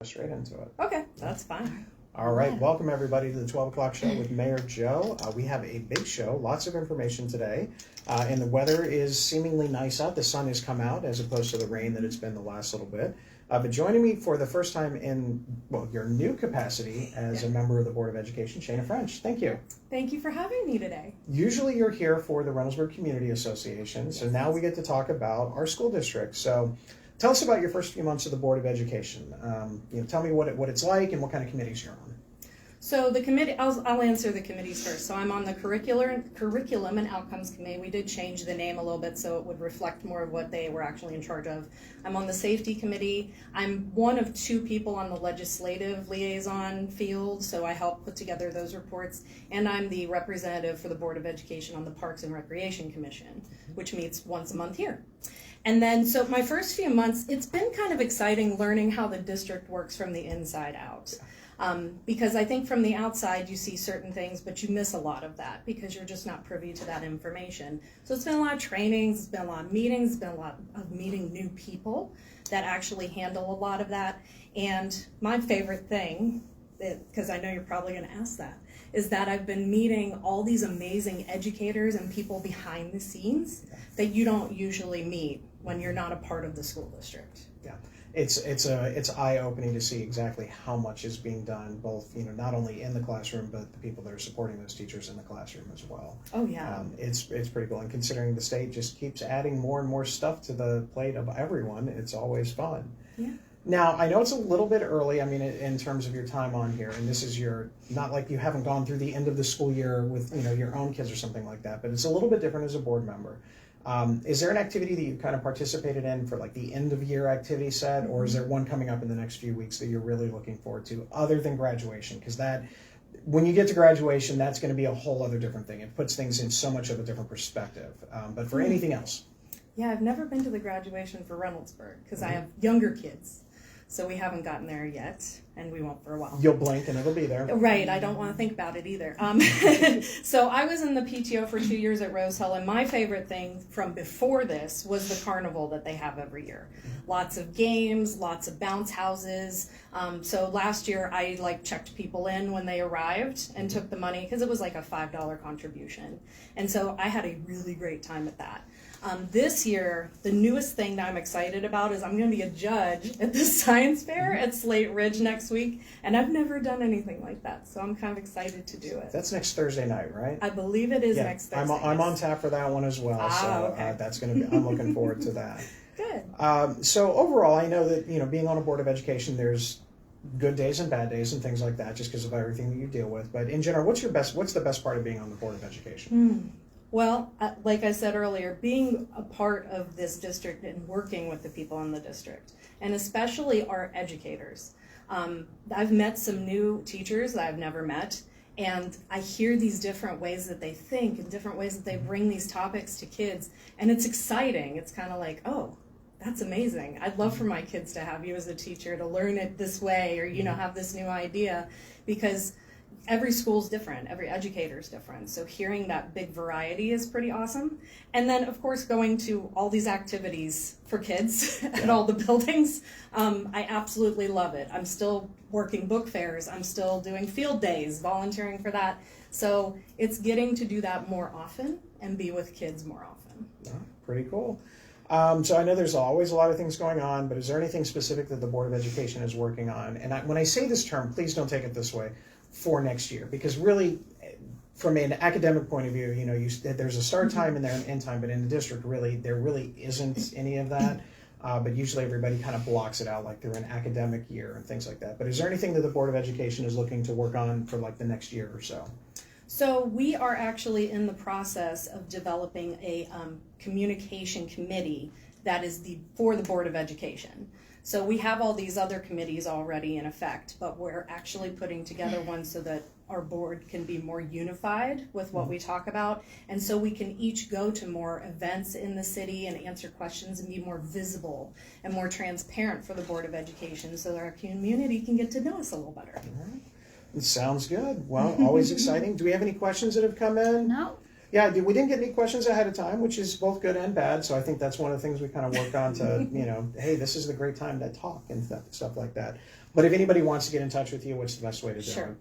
straight into it. Okay, that's fine. All right, welcome everybody to the 12 o'clock show with Mayor Joe. We have a big show, lots of information today, and the weather is seemingly nice out. The sun has come out as opposed to the rain that it's been the last little bit. But joining me for the first time in, well, your new capacity as a member of the Board of Education, Shana French. Thank you. Thank you for having me today. Usually you're here for the Reynolsdburg Community Association, so now we get to talk about our school district. So tell us about your first few months of the Board of Education. Tell me what it's like and what kind of committees you're on. So the committee, I'll answer the committees first. So I'm on the Curriculum and Outcomes Committee. We did change the name a little bit so it would reflect more of what they were actually in charge of. I'm on the Safety Committee. I'm one of two people on the Legislative Liaison field, so I help put together those reports. And I'm the representative for the Board of Education on the Parks and Recreation Commission, which meets once a month here. And then, so my first few months, it's been kind of exciting learning how the district works from the inside out. Because I think from the outside you see certain things, but you miss a lot of that because you're just not privy to that information. So it's been a lot of trainings, it's been a lot of meetings, it's been a lot of meeting new people that actually handle a lot of that. And my favorite thing, because I know you're probably going to ask that, is that I've been meeting all these amazing educators and people behind the scenes that you don't usually meet when you're not a part of the school district. Yeah. It's eye-opening to see exactly how much is being done, both not only in the classroom, but the people that are supporting those teachers in the classroom as well. Oh yeah, it's pretty cool. And considering the state just keeps adding more and more stuff to the plate of everyone, it's always fun. Yeah. Now I know it's a little bit early. I mean, in terms of your time on here, and this is not like you haven't gone through the end of the school year with your own kids or something like that, but it's a little bit different as a board member. Is there an activity that you kind of participated in for like the end of year activity set, or is there one coming up in the next few weeks that you're really looking forward to other than graduation? Because when you get to graduation, that's going to be a whole other different thing. It puts things in so much of a different perspective. But for anything else? Yeah, I've never been to the graduation for Reynoldsburg because I have younger kids. So we haven't gotten there yet, and we won't for a while. You'll blink and it'll be there. Right, I don't want to think about it either. So I was in the PTO for 2 years at Rose Hill, and my favorite thing from before this was the carnival that they have every year. Lots of games, lots of bounce houses. So last year I checked people in when they arrived and took the money because it was like a $5 contribution. And so I had a really great time at that. This year, the newest thing that I'm excited about is I'm going to be a judge at the science fair at Slate Ridge next week, and I've never done anything like that, so I'm kind of excited to do it. That's next Thursday night, right? I believe it is next Thursday. I'm on tap for that one as well, okay. That's going to be. I'm looking forward to that. Good. So overall, I know that being on a board of education, there's good days and bad days and things like that, just because of everything that you deal with. But in general, what's the best part of being on the board of education? Well, like I said earlier, being a part of this district and working with the people in the district, and especially our educators. I've met some new teachers that I've never met, and I hear these different ways that they think and different ways that they bring these topics to kids, and it's exciting. It's kind of like, oh, that's amazing. I'd love for my kids to have you as a teacher, to learn it this way, or have this new idea, because every school's different, every educator's different. So hearing that big variety is pretty awesome. And then, of course, going to all these activities for kids at all the buildings, I absolutely love it. I'm still working book fairs. I'm still doing field days, volunteering for that. So it's getting to do that more often and be with kids more often. Yeah, pretty cool. So I know there's always a lot of things going on, but is there anything specific that the Board of Education is working on? And when I say this term, please don't take it this way, for next year, because really from an academic point of view, there's a start time and there's an end time, but in the district there really isn't any of that, but usually everybody kind of blocks it out like they're an academic year and things like that. But is there anything that the Board of Education is looking to work on for like the next year or so? So we are actually in the process of developing a communication committee that is for the Board of Education. So we have all these other committees already in effect, but we're actually putting together one so that our board can be more unified with what we talk about, and so we can each go to more events in the city and answer questions and be more visible and more transparent for the Board of Education so that our community can get to know us a little better. It sounds good. Well, always exciting. Do we have any questions that have come in? No. Yeah, we didn't get any questions ahead of time, which is both good and bad. So I think that's one of the things we kind of worked on to, hey, this is the great time to talk and stuff like that. But if anybody wants to get in touch with you, what's the best way to do Sure. it?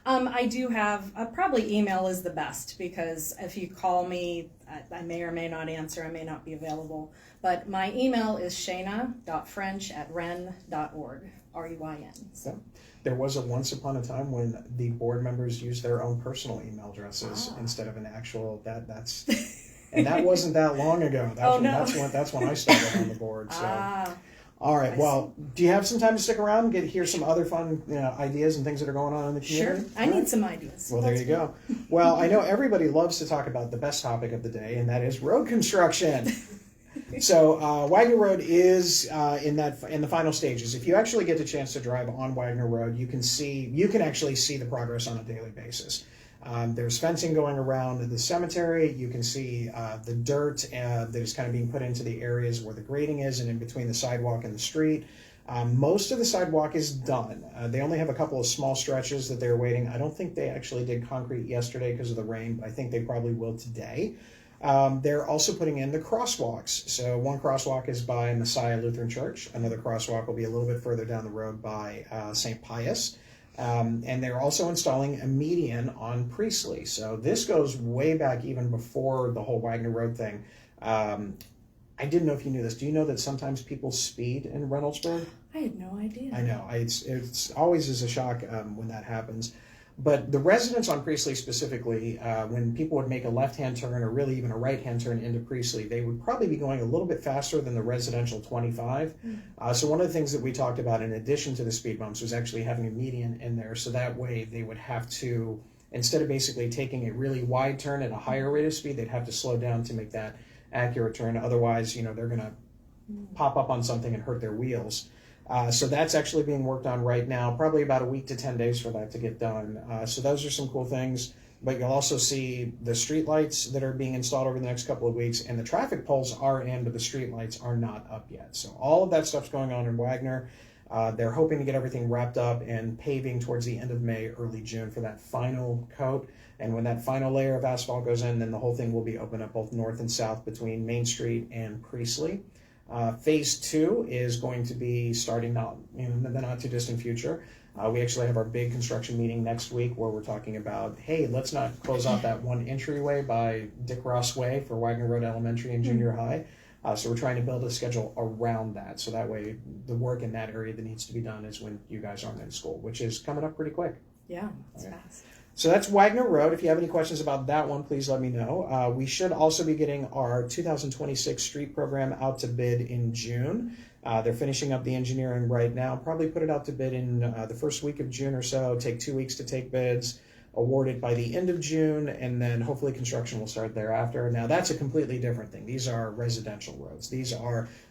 I do have, probably email is the best, because if you call me, I may or may not answer, I may not be available. But my email is shana.french@ren.org, RUIN. So. There was a once upon a time when the board members used their own personal email addresses instead of an actual, that's, and that wasn't that long ago. That's when I started on the board. So. All right. Well, do you have some time to stick around and hear some other fun ideas and things that are going on in the community? Sure. I need some ideas. Well, there you go. Well, I know everybody loves to talk about the best topic of the day, and that is road construction. So Wagner Road is in the final stages. If you actually get the chance to drive on Wagner Road, you can actually see the progress on a daily basis. There's fencing going around the cemetery. You can see the dirt that is kind of being put into the areas where the grading is and in between the sidewalk and the street. Most of the sidewalk is done. They only have a couple of small stretches that they're waiting. I don't think they actually did concrete yesterday because of the rain, but I think they probably will today. They're also putting in the crosswalks. So one crosswalk is by Messiah Lutheran Church. Another crosswalk will be a little bit further down the road by St. Pius. And they're also installing a median on Priestley. So this goes way back even before the whole Wagner Road thing. I didn't know if you knew this. Do you know that sometimes people speed in Reynoldsburg? I had no idea. I know. It's always is a shock when that happens. But the residents on Priestley specifically, when people would make a left-hand turn or really even a right-hand turn into Priestley, they would probably be going a little bit faster than the residential 25. So one of the things that we talked about in addition to the speed bumps was actually having a median in there. So that way they would have to, instead of basically taking a really wide turn at a higher rate of speed, they'd have to slow down to make that accurate turn. Otherwise, they're going to pop up on something and hurt their wheels. So that's actually being worked on right now, probably about a week to 10 days for that to get done. So those are some cool things, but you'll also see the street lights that are being installed over the next couple of weeks, and the traffic poles are in, but the street lights are not up yet. So all of that stuff's going on in Wagner. They're hoping to get everything wrapped up and paving towards the end of May, early June for that final coat. And when that final layer of asphalt goes in, then the whole thing will be open up both north and south between Main Street and Priestley. Phase 2 is going to be starting in the not too distant future. We actually have our big construction meeting next week where we're talking about, hey, let's not close off that one entryway by Dick Ross Way for Wagner Road Elementary and Junior High. So we're trying to build a schedule around that. So that way the work in that area that needs to be done is when you guys aren't in school, which is coming up pretty quick. Yeah, it's fast. So that's Wagner Road. If you have any questions about that one, please let me know. We should also be getting our 2026 street program out to bid in June. They're finishing up the engineering right now. Probably put it out to bid in the first week of June or so. Take 2 weeks to take bids. Awarded by the end of June, and then hopefully construction will start thereafter. Now that's a completely different thing. These are residential roads.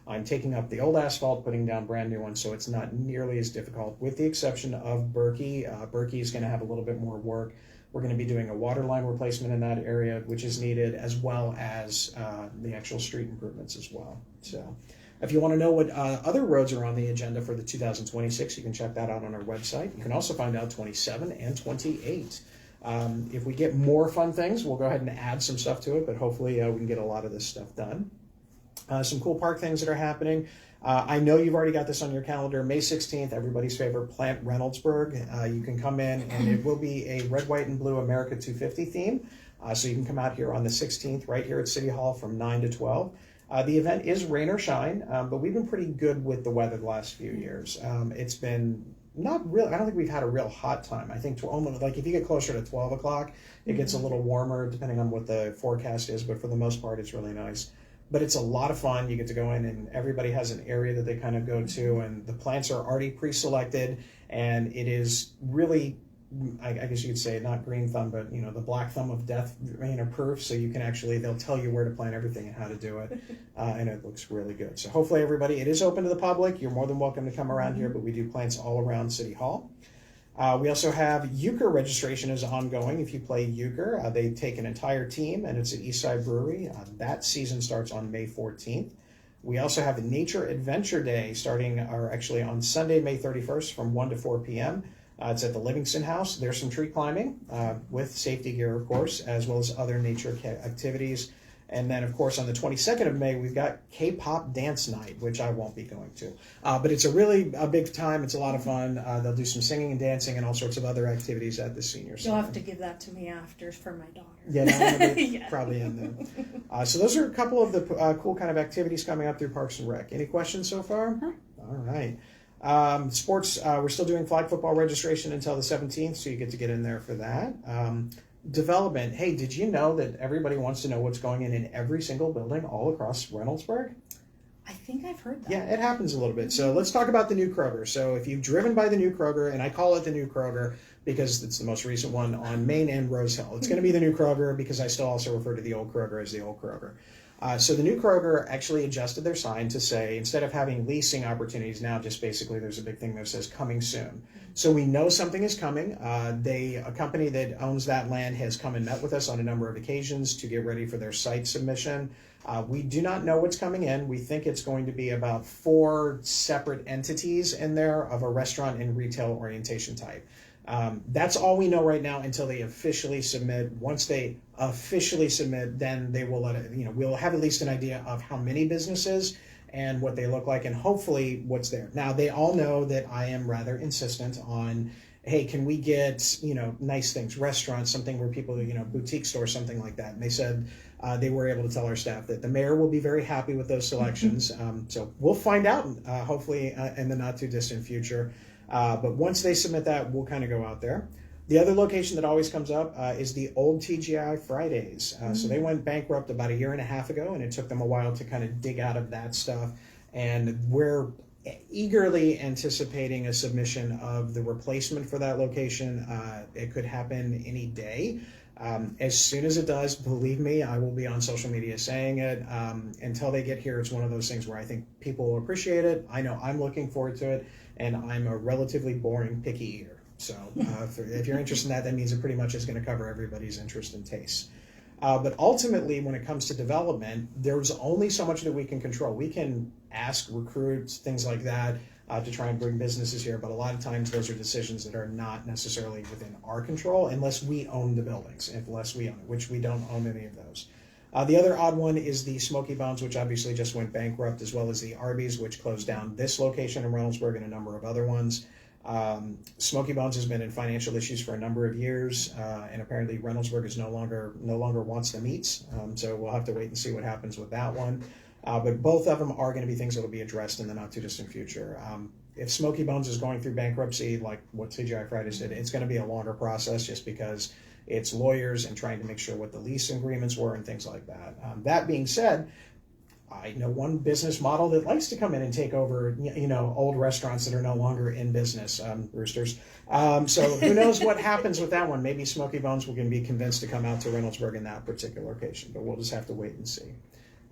I'm taking up the old asphalt, putting down brand new ones, so it's not nearly as difficult, with the exception of Berkey. Berkey is going to have a little bit more work. We're going to be doing a water line replacement in that area, which is needed, as well as the actual street improvements as well. So if you want to know what other roads are on the agenda for the 2026, you can check that out on our website. You can also find out 27 and 28. If we get more fun things, we'll go ahead and add some stuff to it, but hopefully we can get a lot of this stuff done. Some cool park things that are happening. I know you've already got this on your calendar. May 16th, everybody's favorite plant, Reynoldsburg. You can come in, and it will be a red, white, and blue America 250 theme. So you can come out here on the 16th, right here at City Hall from 9 to 12. The event is rain or shine, but we've been pretty good with the weather the last few years. It's been not real. I don't think we've had a real hot time. I think almost like if you get closer to 12 o'clock, it gets a little warmer depending on what the forecast is. But for the most part, it's really nice. But it's a lot of fun. You get to go in, and everybody has an area that they kind of go to, and the plants are already pre-selected, and it is really, I guess you could say, not green thumb, but the black thumb of death proof. So you can they'll tell you where to plant everything and how to do it, and it looks really good. So hopefully everybody, it is open to the public. You're more than welcome to come around here, but we do plants all around City Hall. We also have euchre registration is ongoing. If you play euchre, they take an entire team, and it's at Eastside Brewery. That season starts on May 14th. We also have Nature Adventure Day actually on Sunday, May 31st from 1 to 4 p.m. It's at the Livingston House. There's some tree climbing with safety gear, of course, as well as other nature activities. And then, of course, on the 22nd of May, we've got K-pop dance night, which I won't be going to. But it's a big time. It's a lot of fun. They'll do some singing and dancing and all sorts of other activities at the senior center. You'll have to give that to me after for my daughter. Yeah, that'll be probably in there. So those are a couple of the cool kind of activities coming up through Parks and Rec. Any questions so far? No. All right. Sports, we're still doing flag football registration until the 17th, so you get to get in there for that. Development. Hey, did you know that everybody wants to know what's going in every single building all across Reynoldsburg? I think I've heard that. Yeah, it happens a little bit. So let's talk about the new Kroger. So if you've driven by the new Kroger, and I call it the new Kroger because it's the most recent one on Main and Rose Hill. It's going to be the new Kroger because I still also refer to the old Kroger as the old Kroger. So the new Kroger actually adjusted their sign to say, instead of having leasing opportunities now, just basically there's a big thing that says coming soon. So we know something is coming. A company that owns that land has come and met with us on a number of occasions to get ready for their site submission. We do not know what's coming in. We think it's going to be about 4 separate entities in there of a restaurant and retail orientation type. That's all we know right now until they officially submit. Once they officially submit, then they will let it, we'll have at least an idea of how many businesses and what they look like and hopefully what's there. Now, they all know that I am rather insistent on, hey, can we get, nice things, restaurants, something where people, boutique stores, something like that. And they said they were able to tell our staff that the mayor will be very happy with those selections. So we'll find out, hopefully in the not too distant future. But once they submit that, we'll kind of go out there. The other location that always comes up is the old TGI Fridays. So they went bankrupt about 1.5 years ago, and it took them a while to kind of dig out of that stuff. And we're eagerly anticipating a submission of the replacement for that location. It could happen any day. As soon as it does, believe me, I will be on social media saying it. Until they get here, it's one of those things where I think people will appreciate it. I know I'm looking forward to it, and I'm a relatively boring, picky eater. So if you're interested in that, that means it pretty much is going to cover everybody's interest and tastes. But ultimately, when it comes to development, there's only so much that we can control. We can ask, recruit, things like that to try and bring businesses here, but a lot of times those are decisions that are not necessarily within our control unless we own the buildings, unless we own it, which we don't own any of those. The other odd one is the Smoky Bones, which obviously just went bankrupt, as well as the Arby's, which closed down this location in Reynoldsburg and a number of other ones. Smoky Bones has been in financial issues for a number of years, and apparently Reynoldsburg is no longer wants the meats. So we'll have to wait and see what happens with that one. But both of them are going to be things that will be addressed in the not too distant future. If Smoky Bones is going through bankruptcy, like what TGI Fridays did, it's going to be a longer process just because it's lawyers and trying to make sure what the lease agreements were and things like that. That being said, I know one business model that likes to come in and take over, old restaurants that are no longer in business, roosters. So who knows what happens with that one? Maybe Smoky Bones will be convinced to come out to Reynoldsburg in that particular location, but we'll just have to wait and see.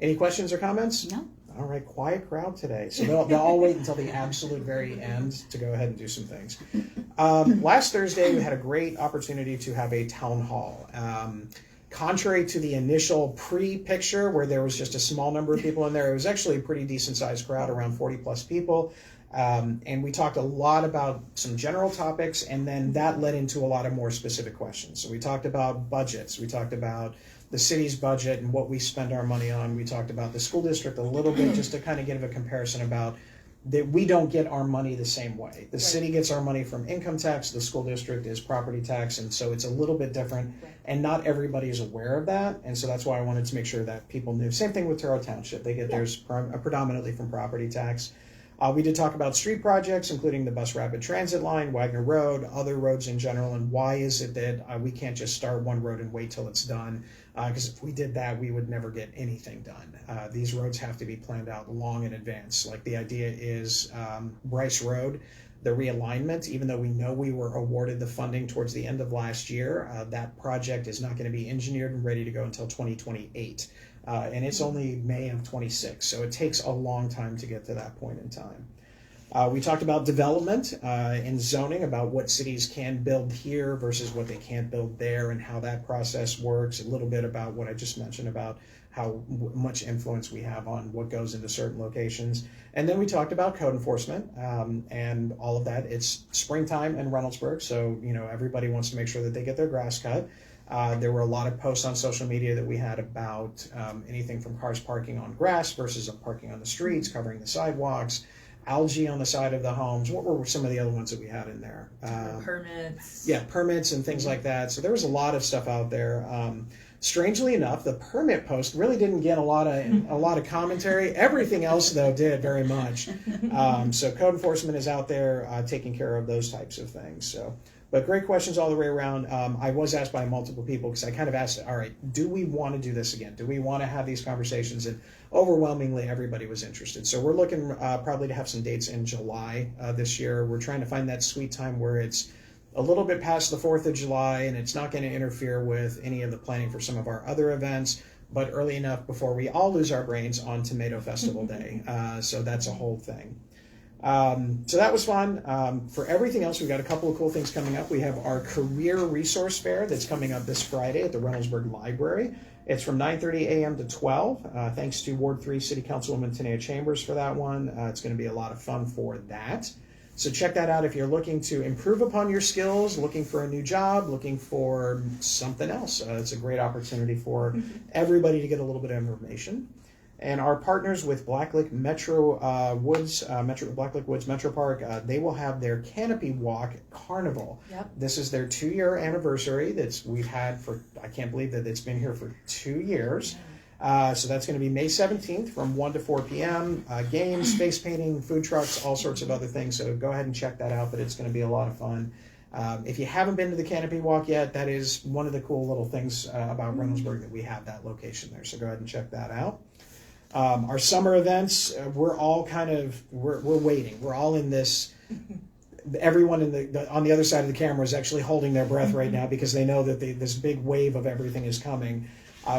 Any questions or comments? No. All right, quiet crowd today. So they'll all wait until the absolute very end to go ahead and do some things. Last Thursday, we had a great opportunity to have a town hall. Contrary to the initial pre-picture where there was just a small number of people in there, it was actually a pretty decent sized crowd, around 40 plus people. And we talked a lot about some general topics, and then that led into a lot of more specific questions. So we talked about budgets. We talked about the city's budget and what we spend our money on. We talked about the school district a little bit just to kind of give a comparison about that we don't get our money the same way. The city gets our money from income tax, the school district is property tax, and so it's a little bit different, and not everybody is aware of that, and so that's why I wanted to make sure that people knew. Same thing with Terrell Township. They get theirs predominantly from property tax. We did talk about street projects, including the bus rapid transit line, Wagner Road, other roads in general, and why is it that we can't just start one road and wait till it's done? Because if we did that, we would never get anything done. These roads have to be planned out long in advance. Like the idea is Bryce Road, the realignment, even though we know we were awarded the funding towards the end of last year, that project is not going to be engineered and ready to go until 2028. And it's only May of 26, so it takes a long time to get to that point in time. We talked about development and zoning, about what cities can build here versus what they can't build there and how that process works, a little bit about what I just mentioned about how much influence we have on what goes into certain locations. And then we talked about code enforcement and all of that. It's springtime in Reynoldsburg, so everybody wants to make sure that they get their grass cut. There were a lot of posts on social media that we had about anything from cars parking on grass versus parking on the streets, covering the sidewalks, algae on the side of the homes. What were some of the other ones that we had in there? Permits. Yeah, permits and things like that. So there was a lot of stuff out there. Strangely enough, the permit post really didn't get a lot of commentary. Everything else, though, did very much. So code enforcement is out there taking care of those types of things. So, but great questions all the way around. I was asked by multiple people because I kind of asked, all right, do we want to do this again? Do we want to have these conversations? And overwhelmingly, everybody was interested. So we're looking probably to have some dates in July this year. We're trying to find that sweet time where it's a little bit past the 4th of July, and it's not going to interfere with any of the planning for some of our other events, but early enough before we all lose our brains on Tomato Festival Day. So that's a whole thing. So that was fun. For everything else, we've got a couple of cool things coming up. We have our Career Resource Fair that's coming up this Friday at the Reynoldsburg Library. It's from 9:30 a.m. to 12. Thanks to Ward 3 City Councilwoman Tanea Chambers for that one. It's going to be a lot of fun for that. So check that out if you're looking to improve upon your skills, looking for a new job, looking for something else. It's a great opportunity for everybody to get a little bit of information. And our partners with Blacklick Metro Woods, Blacklick Woods Metro Park, they will have their Canopy Walk Carnival. Yep. This is their 2-year anniversary we've had for, I can't believe that it's been here for 2 years. So that's going to be May 17th from 1 to 4 p.m. Games, face painting, food trucks, all sorts of other things. So go ahead and check that out, but it's going to be a lot of fun. If you haven't been to the Canopy Walk yet, that is one of the cool little things about Reynoldsburg, that we have that location there. So go ahead and check that out. Our summer events, we're all we're waiting. We're all in this. Everyone on the other side of the camera is actually holding their breath right now because they know that this big wave of everything is coming.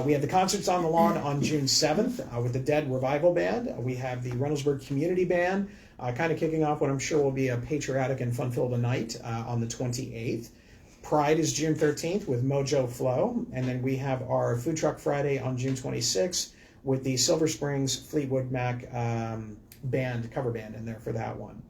We have the Concerts on the Lawn on June 7th with the Dead Revival Band. We have the Reynoldsburg Community Band kind of kicking off what I'm sure will be a patriotic and fun-filled night on the 28th. Pride is June 13th with Mojo Flow. And then we have our Food Truck Friday on June 26th with the Silver Springs Fleetwood Mac cover band in there for that one.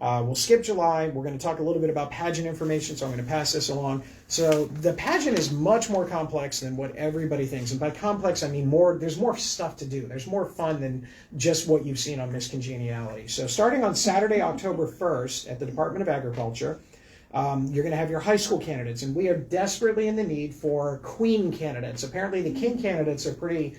We'll skip July. We're going to talk a little bit about pageant information, so I'm going to pass this along. So the pageant is much more complex than what everybody thinks. And by complex, I mean there's more stuff to do. There's more fun than just what you've seen on Miss Congeniality. So starting on Saturday, October 1st at the Department of Agriculture, you're going to have your high school candidates. And we are desperately in the need for queen candidates. Apparently the king candidates are pretty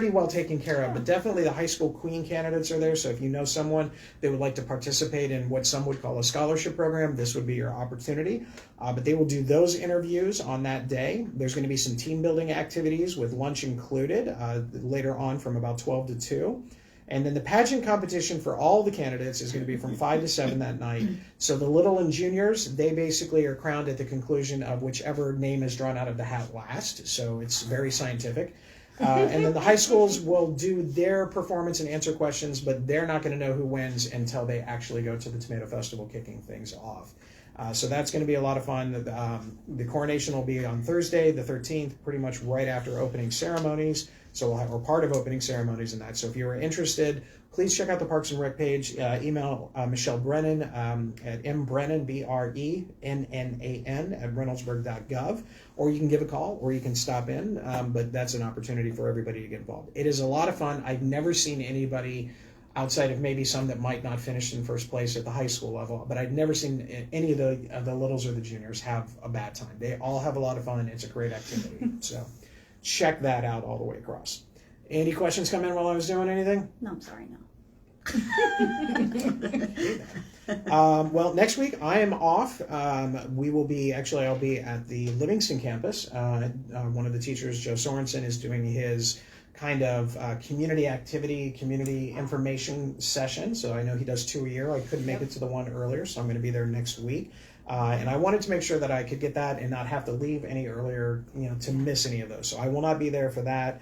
well taken care of, but definitely the high school queen candidates are there. So if you know someone that would like to participate in what some would call a scholarship program, this would be your opportunity. But they will do those interviews on that day. There's going to be some team building activities with lunch included later on from about 12 to 2. And then the pageant competition for all the candidates is going to be from 5 to 7 that night. So the little and juniors, they basically are crowned at the conclusion of whichever name is drawn out of the hat last. So it's very scientific. And then the high schools will do their performance and answer questions, but they're not going to know who wins until they actually go to the Tomato Festival kicking things off. So that's going to be a lot of fun. The coronation will be on Thursday, the 13th, pretty much right after opening ceremonies. So we'll have our part of opening ceremonies in that. So if you are interested, please check out the Parks and Rec page. Email Michelle Brennan at mbrennan, BRENNAN, at reynoldsburg.gov. Or you can give a call, or you can stop in. But that's an opportunity for everybody to get involved. It is a lot of fun. I've never seen anybody, outside of maybe some that might not finish in first place at the high school level, but I've never seen any of the littles or the juniors have a bad time. They all have a lot of fun. It's a great activity. So check that out all the way across. Any questions come in while I was doing anything? No, I'm sorry, no. Well, next week I am off. I'll be at the Livingston campus. One of the teachers, Joe Sorensen, is doing his kind of community activity, community information session. So I know he does 2 a year. I couldn't make it to the one earlier, so I'm going to be there next week. And I wanted to make sure that I could get that and not have to leave any earlier, to miss any of those. So I will not be there for that.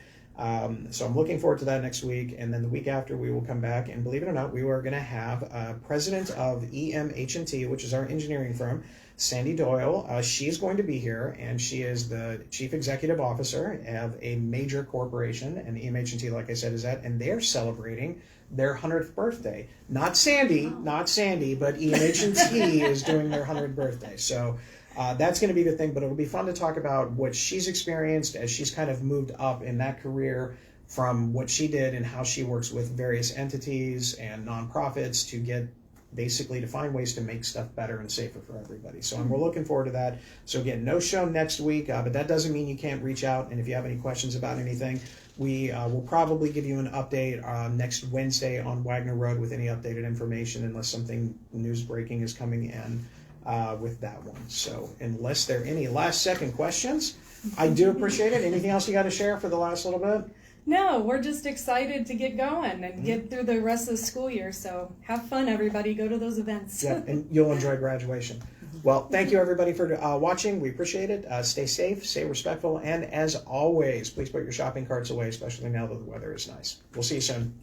So I'm looking forward to that next week. And then the week after, we will come back. And believe it or not, we are going to have president of EMH&T, which is our engineering firm, Sandy Doyle. She's going to be here, and she is the chief executive officer of a major corporation. And EMH&T, like I said, is that. And they're celebrating their 100th birthday. Not Sandy, but EMH&T is doing their 100th birthday. So that's going to be the thing, but it'll be fun to talk about what she's experienced as she's kind of moved up in that career from what she did and how she works with various entities and nonprofits to get basically to find ways to make stuff better and safer for everybody. So we're looking forward to that. So again, no show next week, but that doesn't mean you can't reach out. And if you have any questions about anything, we will probably give you an update next Wednesday on Wagner Road with any updated information, unless something news breaking is coming in with that one. So unless there are any last second questions, I do appreciate it. Anything else you got to share for the last little bit? No, we're just excited to get going and get through the rest of the school year. So have fun, everybody. Go to those events. Yeah, and you'll enjoy graduation. Well, thank you, everybody, for watching. We appreciate it. Stay safe, stay respectful, and as always, please put your shopping carts away, especially now that the weather is nice. We'll see you soon.